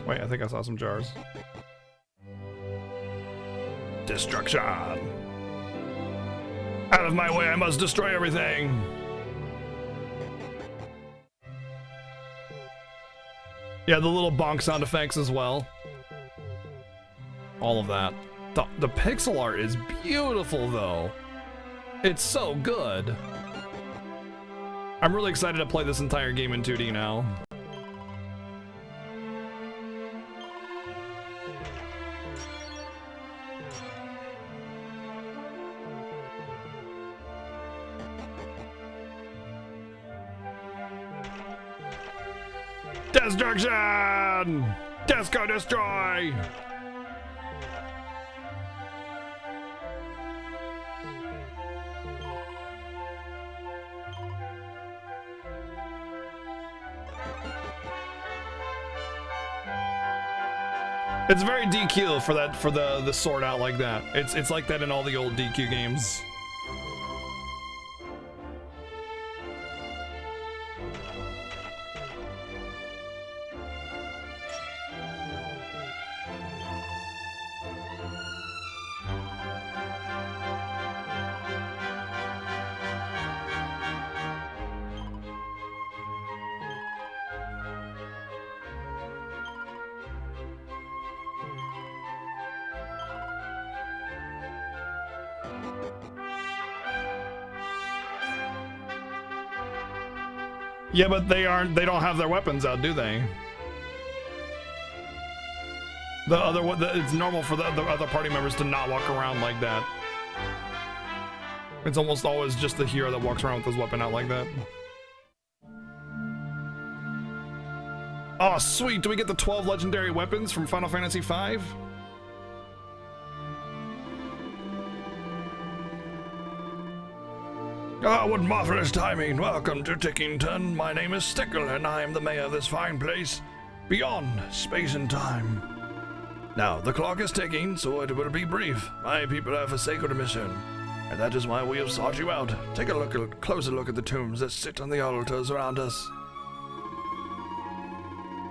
Wait, I think I saw some jars. Destruction! Out of my way, I must destroy everything! Yeah, the little bonk sound effects as well. All of that. The pixel art is beautiful, though. It's so good. I'm really excited to play this entire game in 2D now. Destruction! Desco destroy! It's very DQ for that, for the sword out like that. It's like that in all the old DQ games. Yeah, but they don't have their weapons out, do they? It's normal for the other party members to not walk around like that. It's almost always just the hero that walks around with his weapon out like that. Oh, sweet! Do we get the 12 legendary weapons from Final Fantasy V? Ah, what marvelous timing. Welcome to Tickington. My name is Stickle, and I am the mayor of this fine place, beyond space and time. Now, the clock is ticking, so it will be brief. My people have a sacred mission, and that is why we have sought you out. Take a closer look at the tombs that sit on the altars around us.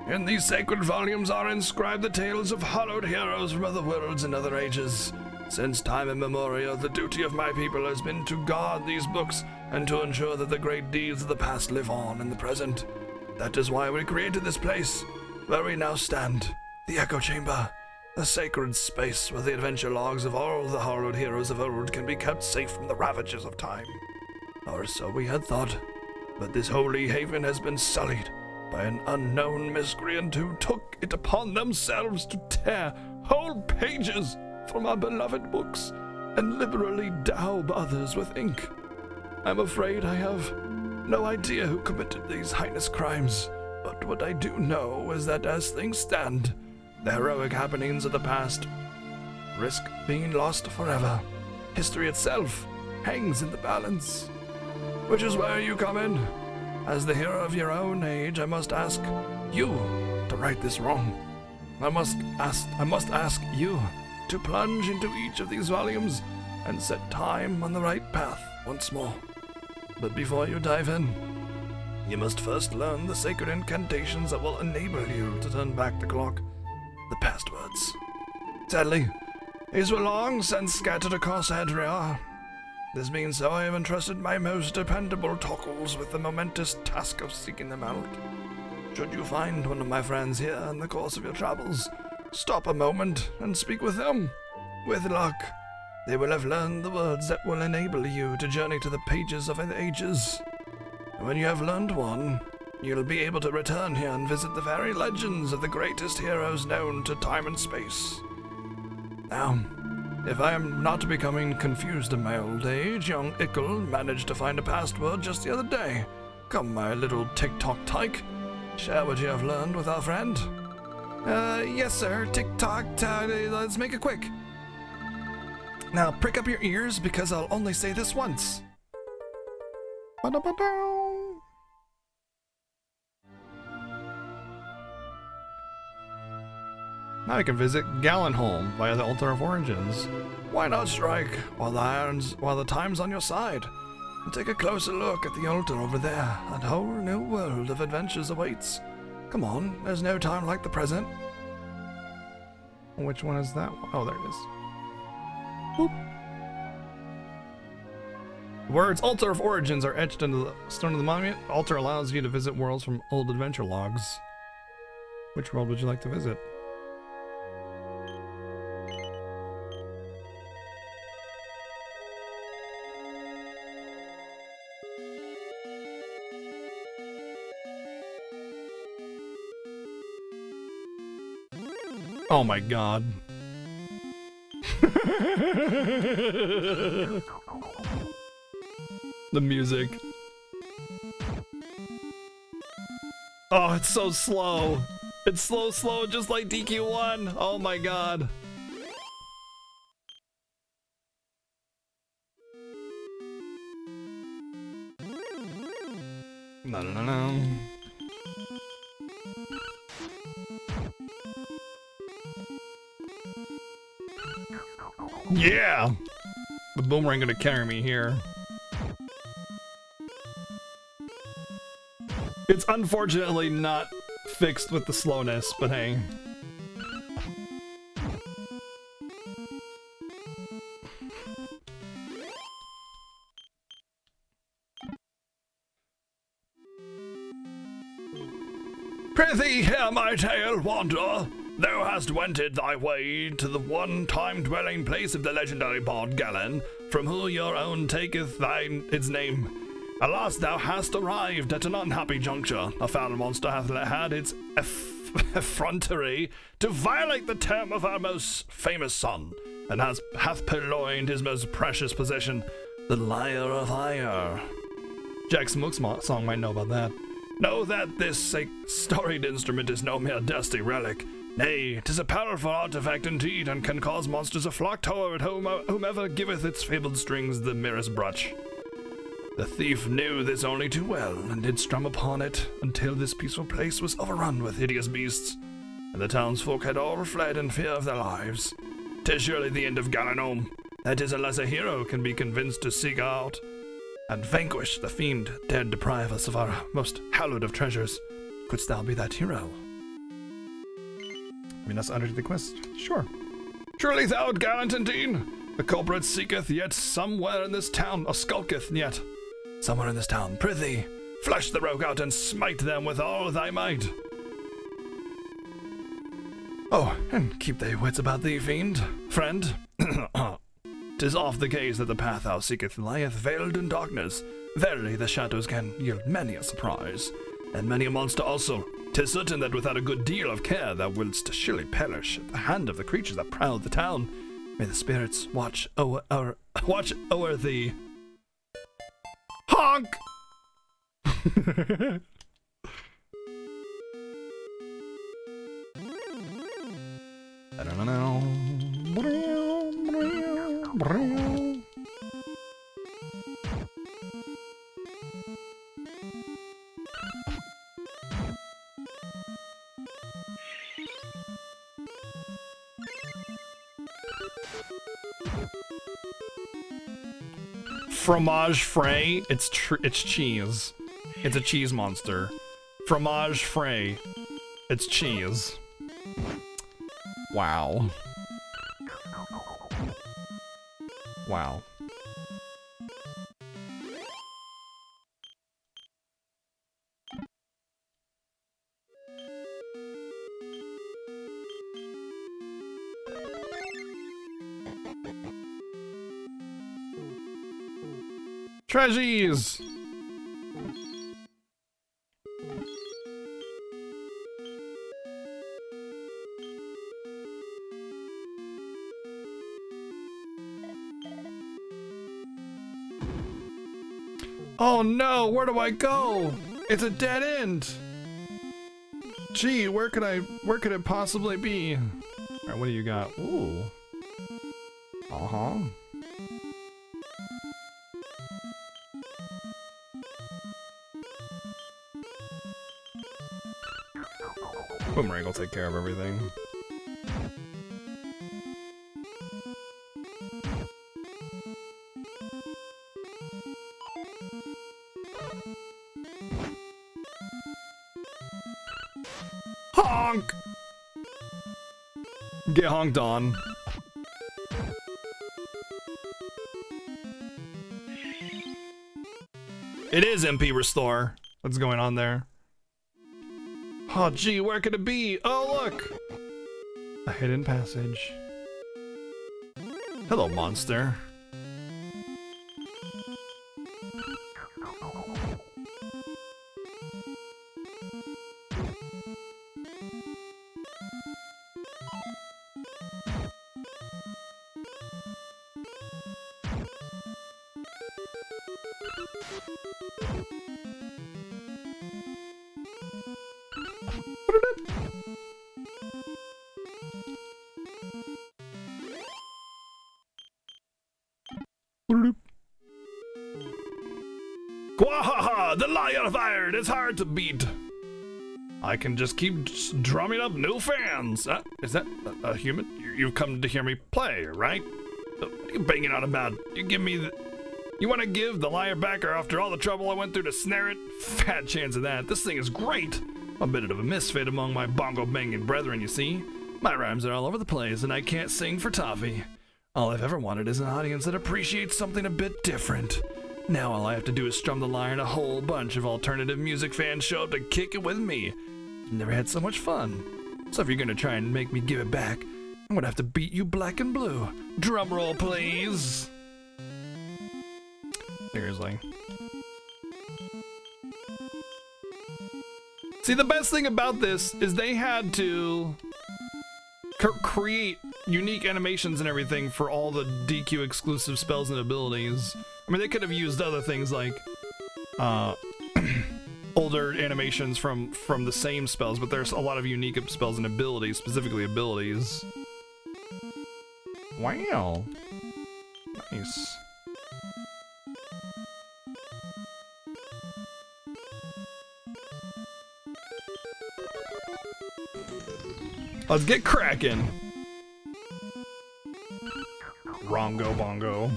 In these sacred volumes are inscribed the tales of hallowed heroes from other worlds and other ages. Since time immemorial, the duty of my people has been to guard these books and to ensure that the great deeds of the past live on in the present. That is why we created this place, where we now stand, the Echo Chamber, a sacred space where the adventure logs of all the hallowed heroes of old can be kept safe from the ravages of time. Or so we had thought, but this holy haven has been sullied by an unknown miscreant who took it upon themselves to tear whole pages from our beloved books and liberally daub others with ink. I'm afraid I have no idea who committed these heinous crimes, but what I do know is that as things stand, the heroic happenings of the past risk being lost forever. History itself hangs in the balance, which is where you come in. As the hero of your own age, I must ask you to right this wrong. I must ask you to plunge into each of these volumes and set time on the right path once more. But before you dive in, you must first learn the sacred incantations that will enable you to turn back the clock, the passwords. Sadly, these were long since scattered across Adria. This being so, I have entrusted my most dependable Tockles with the momentous task of seeking them out. Should you find one of my friends here in the course of your travels, stop a moment and speak with them. With luck, they will have learned the words that will enable you to journey to the pages of the ages. When you have learned one, you'll be able to return here and visit the very legends of the greatest heroes known to time and space. Now, if I am not becoming confused in my old age, young Ickle managed to find a password just the other day. Come, my little tick-tock tyke, share what you have learned with our friend. Yes sir, tick-tock, let's make it quick. Now prick up your ears because I'll only say this once. Ba-da-ba-dow. Now we can visit Gallenholm via the Altar of Origins. Why not strike while the time's on your side? And take a closer look at the altar over there. A whole new world of adventures awaits. Come on, there's no time like the present. Which one is that one? Oh, there it is. Boop. Words Altar of Origins are etched into the stone of the monument. Altar allows you to visit worlds from old adventure logs. Which world would you like to visit? Oh my god. The music. Oh, it's so slow. It's slow, just like DQ1. Oh my god. No. Yeah! The boomerang gonna carry me here. It's unfortunately not fixed with the slowness, but hey. Prithee, hear my tale, wanderer. Thou hast wended thy way to the one-time dwelling place of the legendary bard Galen, from who your own taketh its name. Alas, thou hast arrived at an unhappy juncture. A foul monster hath had its effrontery to violate the term of our most famous son, and hath purloined his most precious possession, the Lyre of Ire. Jack Smoke's song might know about that. Know that this storied instrument is no mere dusty relic. Nay, 'tis a powerful artifact indeed, and can cause monsters to flock toward whomever giveth its fabled strings the merest brush. The thief knew this only too well, and did strum upon it until this peaceful place was overrun with hideous beasts, and the townsfolk had all fled in fear of their lives. 'Tis surely the end of Galenholm, that is, unless a hero can be convinced to seek out and vanquish the fiend dared deprive us of our most hallowed of treasures. Couldst thou be that hero? I mean, that's under the quest. Sure. Surely thou art gallant indeed. The culprit seeketh yet somewhere in this town, or skulketh yet somewhere in this town. Prithee, flush the rogue out and smite them with all thy might. Oh, and keep thy wits about thee, fiend, friend. 'Tis oft the case that the path thou seeketh lieth veiled in darkness. Verily, the shadows can yield many a surprise, and many a monster also. 'Tis certain that without a good deal of care thou wouldst surely perish at the hand of the creatures that prowl the town. May the spirits watch o'er thee. Honk! I don't know. Fromage frais, it's cheese. It's a cheese monster. Fromage frais, it's cheese. Wow. Wow. Treasures! Oh no, where do I go? It's a dead end! Gee, where could it possibly be? Alright, what do you got? Ooh. Uh-huh. Boomerang will take care of everything. Honk! Get honked on. It is MP Restore. What's going on there? Oh, gee, where could it be? Oh, look! A hidden passage. Hello, monster. Gwahaha! The Liar of Iron is hard to beat. I can just keep drumming up new fans. Is that a human? You've come to hear me play, right? What are you banging on about? You want to give the lyre back after all the trouble I went through to snare it? Fat chance of that. This thing is great. I'm a bit of a misfit among my bongo banging brethren, you see. My rhymes are all over the place, and I can't sing for toffee. All I've ever wanted is an audience that appreciates something a bit different. Now all I have to do is strum the lyre and a whole bunch of alternative music fans show up to kick it with me. I've never had so much fun. So if you're gonna try and make me give it back, I'm gonna have to beat you black and blue. Drum roll, please. Seriously. See, the best thing about this is they had to create unique animations and everything for all the DQ exclusive spells and abilities. I mean, they could have used other things like older animations from the same spells, but there's a lot of unique spells and abilities, specifically abilities. Wow. Nice. Let's get cracking. Rongo bongo.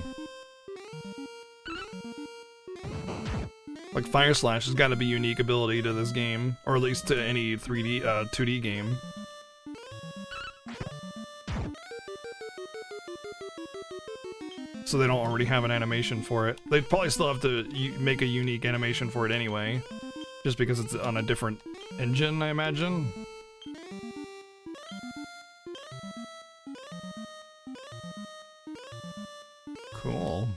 Like Fire Slash has got to be a unique ability to this game, or at least to any 2D game. So they don't already have an animation for it. They'd probably still have to make a unique animation for it anyway, just because it's on a different engine, I imagine. Cool.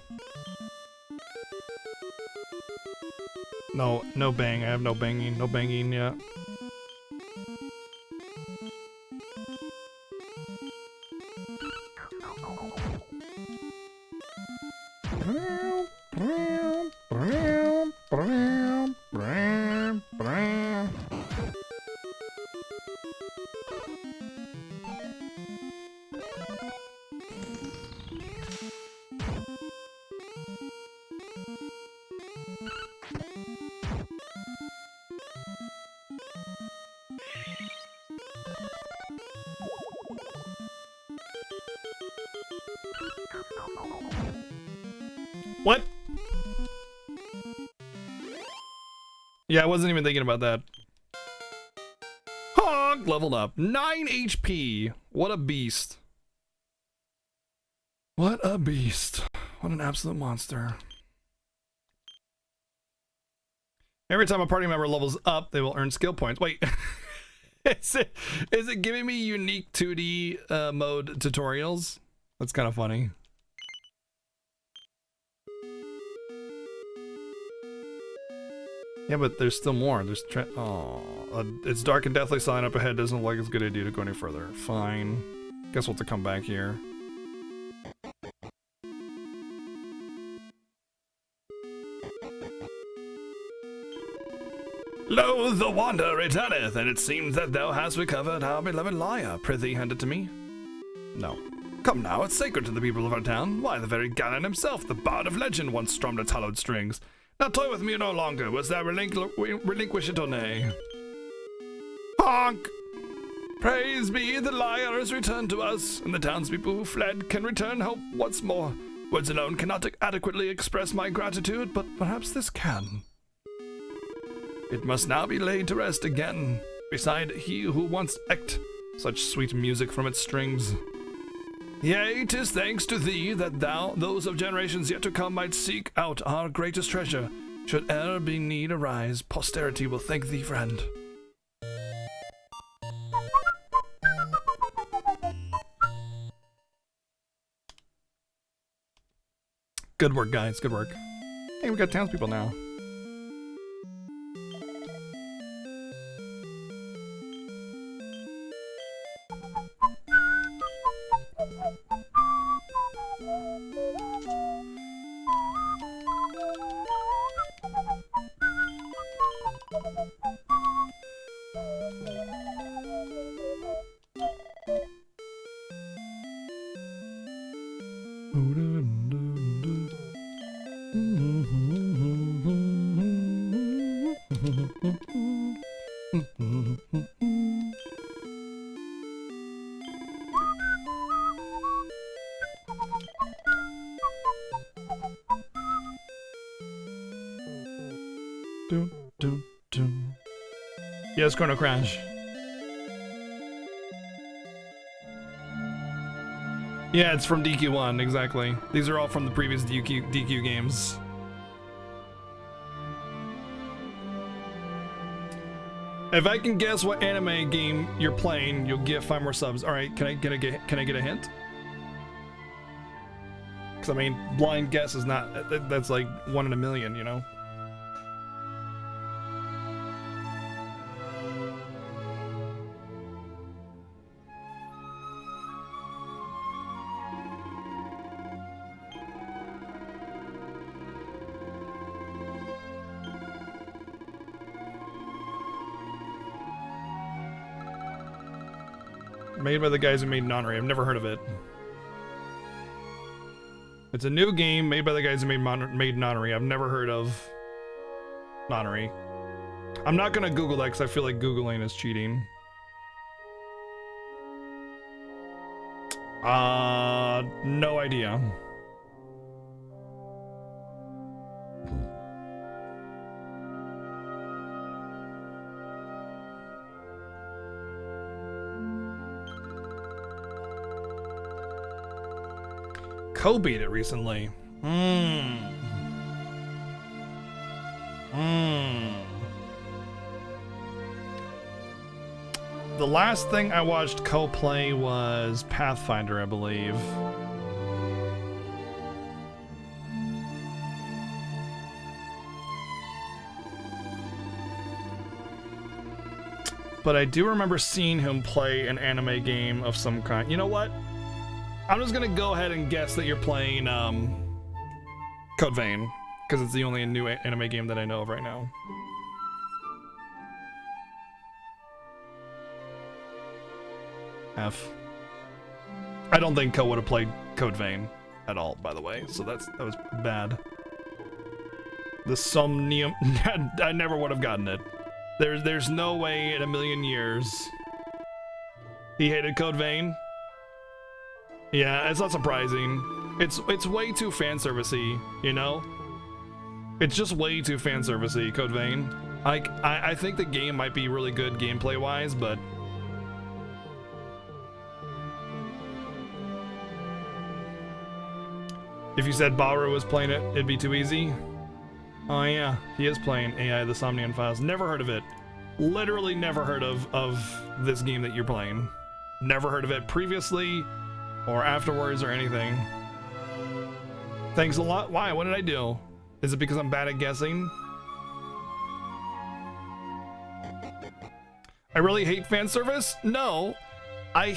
No bang. I have no banging. No banging yet. What? Yeah, I wasn't even thinking about that. Honk! Leveled up. 9 HP. What a beast. What a beast. What an absolute monster. Every time a party member levels up, they will earn skill points. Wait. Is it giving me unique 2D mode tutorials? That's kind of funny. Yeah, but there's still more. There's it's dark and deathly silent up ahead. Doesn't look like it's a good idea to go any further. Fine. Guess we'll have to come back here. Lo, the wonder returneth, and it seems that thou hast recovered our beloved lyre. Prithee, hand it to me. No. Come now, it's sacred to the people of our town. Why, the very Ganon himself, the bard of legend, once strummed its hallowed strings. Now toy with me no longer. Was thou relinquish it or nay? Honk! Praise be, the lyre is returned to us, and the townspeople who fled can return hope once more. Words alone cannot adequately express my gratitude, but perhaps this can. It must now be laid to rest again, beside he who once eked Such sweet music from its strings. Yea, 'tis thanks to thee that those of generations yet to come, might seek out our greatest treasure. Should e'er be need arise, posterity will thank thee, friend. Good work, guys. Good work. Hey, we got townspeople now. Yes, Chrono Crash. Yeah, it's from DQ1, exactly. These are all from the previous DQ games. If I can guess what anime game you're playing, you'll get 5 more subs. All right, can I get a hint? Because I mean, blind guess is not. That's like 1 in a million, you know. Made by the guys who made Nonary. I've never heard of it. It's a new game made by the guys who made Nonary. I've never heard of Nonary. I'm not gonna Google that because I feel like Googling is cheating. No idea. Co-beat it recently. The last thing I watched co-play was Pathfinder, I believe. But I do remember seeing him play an anime game of some kind. You know what? I'm just gonna go ahead and guess that you're playing Code Vein, because it's the only new anime game that I know of right now. F. I don't think Co would have played Code Vein at all, by the way, so that was bad. The Somnium, I never would have gotten it. There's no way in a million years. He hated Code Vein. Yeah, it's not surprising. It's way too fan servicey, you know? It's just way too fan servicey, Code Vein. Like, I think the game might be really good gameplay wise, but if you said Bauru was playing it, it'd be too easy. Oh yeah, he is playing AI the Somnium Files. Never heard of it. Literally never heard of this game that you're playing. Never heard of it previously or afterwards or anything. Thanks a lot. Why? What did I do? Is it because I'm bad at guessing? I really hate fan service? No. I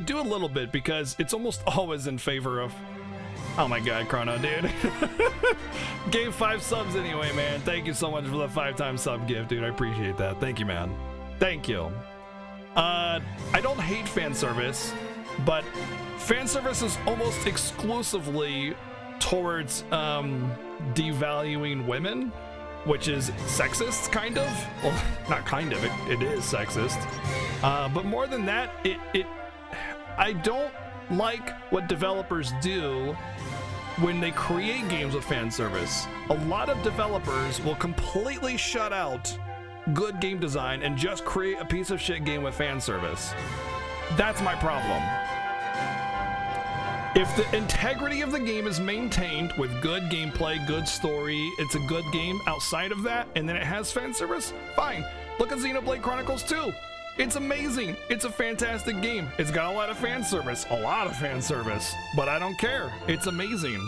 do a little bit because it's almost always in favor of... Oh my god, Chrono, dude. Gave 5 subs anyway, man. Thank you so much for the 5-time sub gift, dude. I appreciate that. Thank you, man. Thank you. I don't hate fan service, but fan service is almost exclusively towards devaluing women, which is sexist, kind of. Well, not kind of, it is sexist. But more than that, I don't like what developers do when they create games with fan service. A lot of developers will completely shut out good game design and just create a piece of shit game with fan service. That's my problem. If the integrity of the game is maintained with good gameplay, good story, it's a good game outside of that, and then it has fan service, fine. Look at Xenoblade Chronicles 2. It's amazing. It's a fantastic game. It's got a lot of fan service, but I don't care. It's amazing.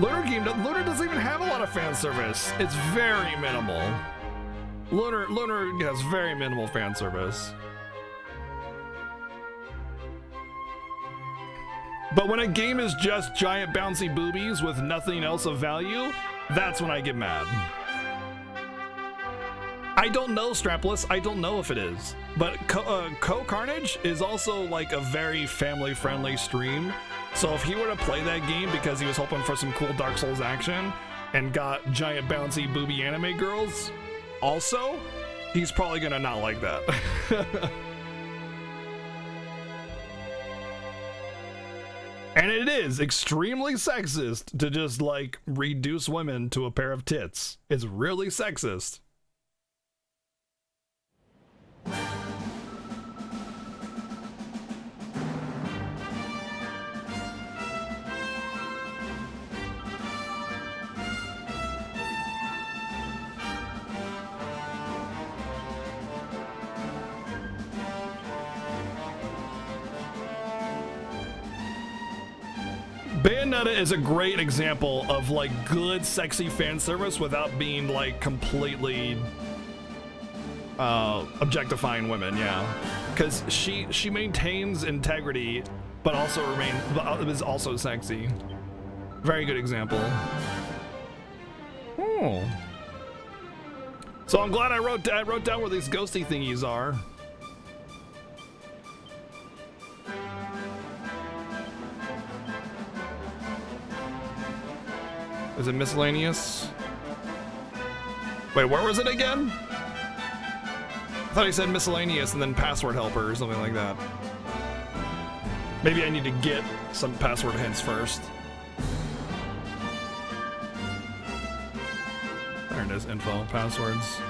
Lunar doesn't even have a lot of fan service. It's very minimal. Lunar has very minimal fan service. But when a game is just giant bouncy boobies with nothing else of value, that's when I get mad. I don't know, Strapless. I don't know if it is. But Co-Carnage is also like a very family-friendly stream. So if he were to play that game because he was hoping for some cool Dark Souls action and got giant bouncy booby anime girls also, he's probably gonna not like that. And it is extremely sexist to just like reduce women to a pair of tits. It's really sexist. Bayonetta is a great example of like good sexy fan service without being like completely objectifying women, yeah, because she maintains integrity but is also sexy. Very good example. Oh, so I'm glad I wrote down where these ghosty thingies are. Is it miscellaneous? Wait, where was it again? I thought he said miscellaneous and then password helper or something like that. Maybe I need to get some password hints first. There it is, info, passwords.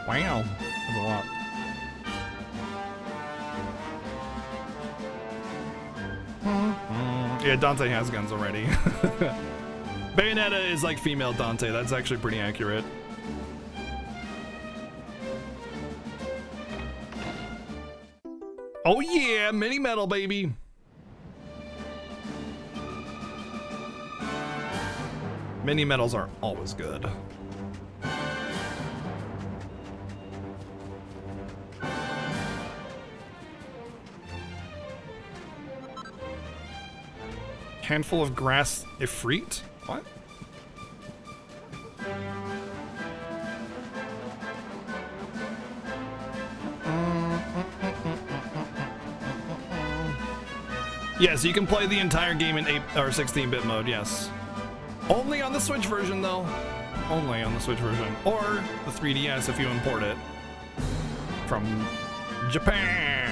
Wow, that's a lot. Yeah, Dante has guns already. Bayonetta is like female Dante. That's actually pretty accurate. Oh yeah, mini metal, baby. Mini metals are always good. Handful of grass ifrit? What? Yes, you can play the entire game in 8 or 16-bit mode, yes. Only on the Switch version, though. Only on the Switch version. Or the 3DS if you import it from Japan.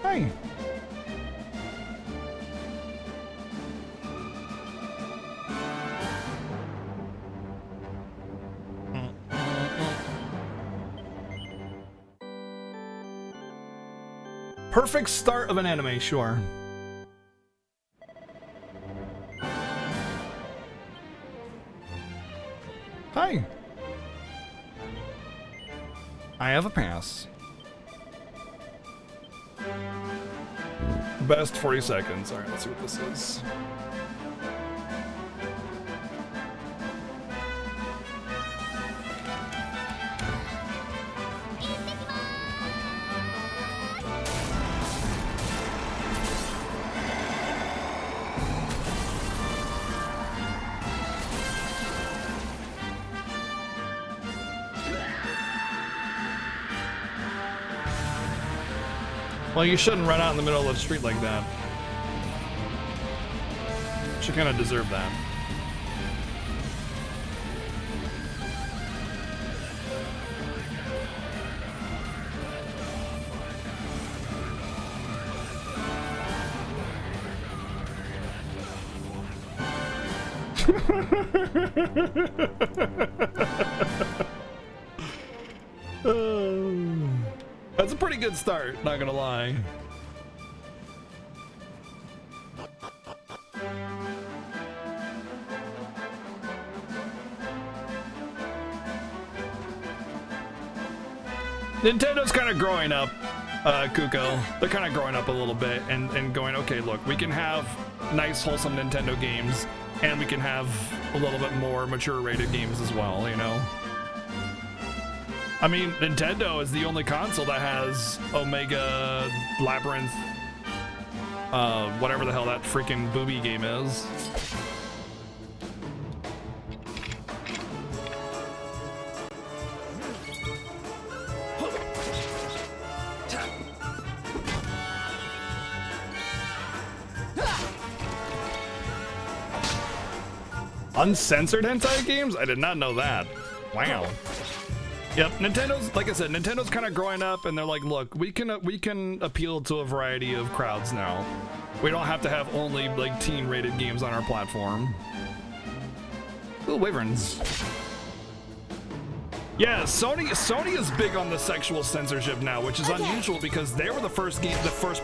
Hey. Perfect start of an anime, sure. Hi. I have a pass. Best 40 seconds. All right, let's see what this is. Well, you shouldn't run out in the middle of the street like that. You should kind of deserve that. That's a pretty good start, not gonna lie. Nintendo's kind of growing up, Kuko. They're kind of growing up a little bit and going, okay, look, we can have nice, wholesome Nintendo games, and we can have a little bit more mature rated games as well, you know? I mean, Nintendo is the only console that has Omega Labyrinth, whatever the hell that freaking booby game is. Uncensored hentai games? I did not know that. Wow. Yep, Nintendo's, like I said, Nintendo's kind of growing up, and they're like, look, we can appeal to a variety of crowds now. We don't have to have only like teen-rated games on our platform. Ooh, wyverns. Yeah, Sony is big on the sexual censorship now, which is unusual because they were the first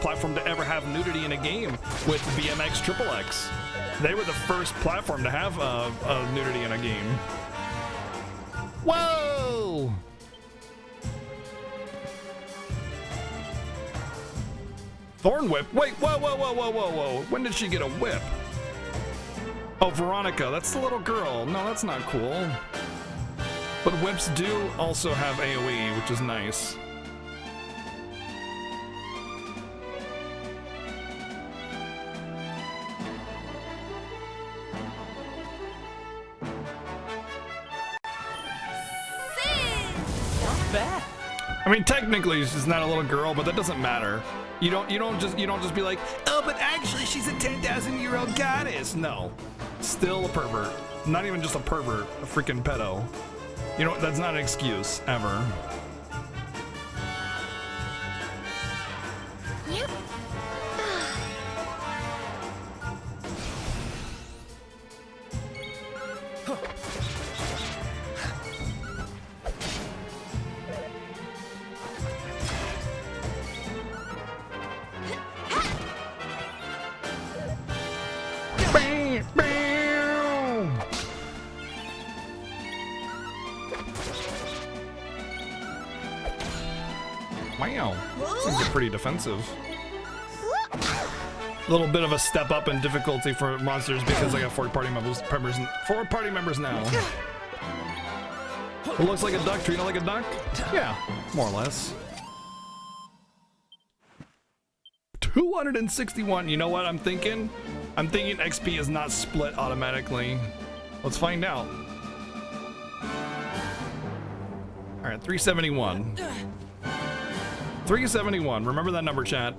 platform to ever have nudity in a game with BMX XXX. They were the first platform to have nudity in a game. Whoa! Thorn Whip? Wait, whoa. When did she get a whip? Oh, Veronica, that's the little girl. No, that's not cool. But whips do also have AoE, which is nice. I mean, technically she's not a little girl, but that doesn't matter. You don't just be like, oh, but actually she's a 10,000-year-old goddess. No, still a pervert. Not even just a pervert, a freaking pedo. You know, that's not an excuse ever. Yep. Wow, seems pretty defensive. A little bit of a step up in difficulty for monsters because I got 4 party members now. It looks like a duck, treat it like a duck? Yeah, more or less. 261, you know what I'm thinking? I'm thinking XP is not split automatically. Let's find out. All right, 371. 371, remember that number, chat.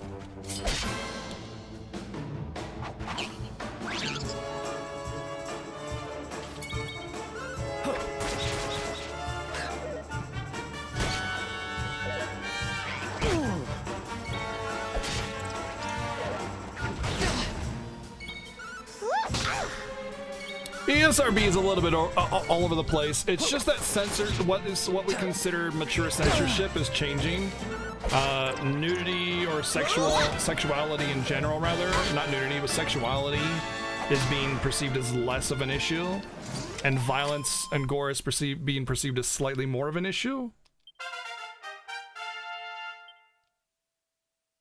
ESRB is a little bit all over the place. It's just that what we consider mature censorship is changing. Nudity or sexuality in general, rather, not nudity, but sexuality is being perceived as less of an issue, and violence and gore is being perceived as slightly more of an issue.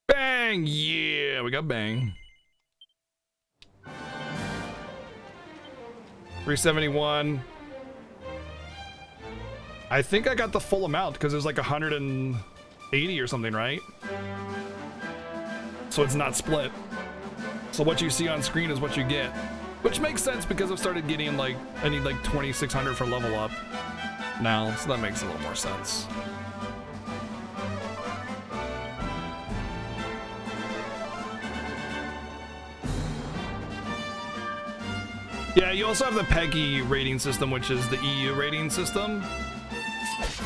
Bang! Yeah, we got bang. 371. I think I got the full amount because there's like 180 or something, right? So it's not split. So what you see on screen is what you get, which makes sense because I've started getting like, I need like 2,600 for level up now, so that makes a little more sense. Yeah, you also have the PEGI rating system, which is the EU rating system.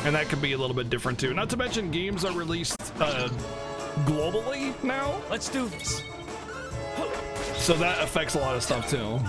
And that could be a little bit different too. Not to mention games are released globally now. Let's do this. So that affects a lot of stuff too.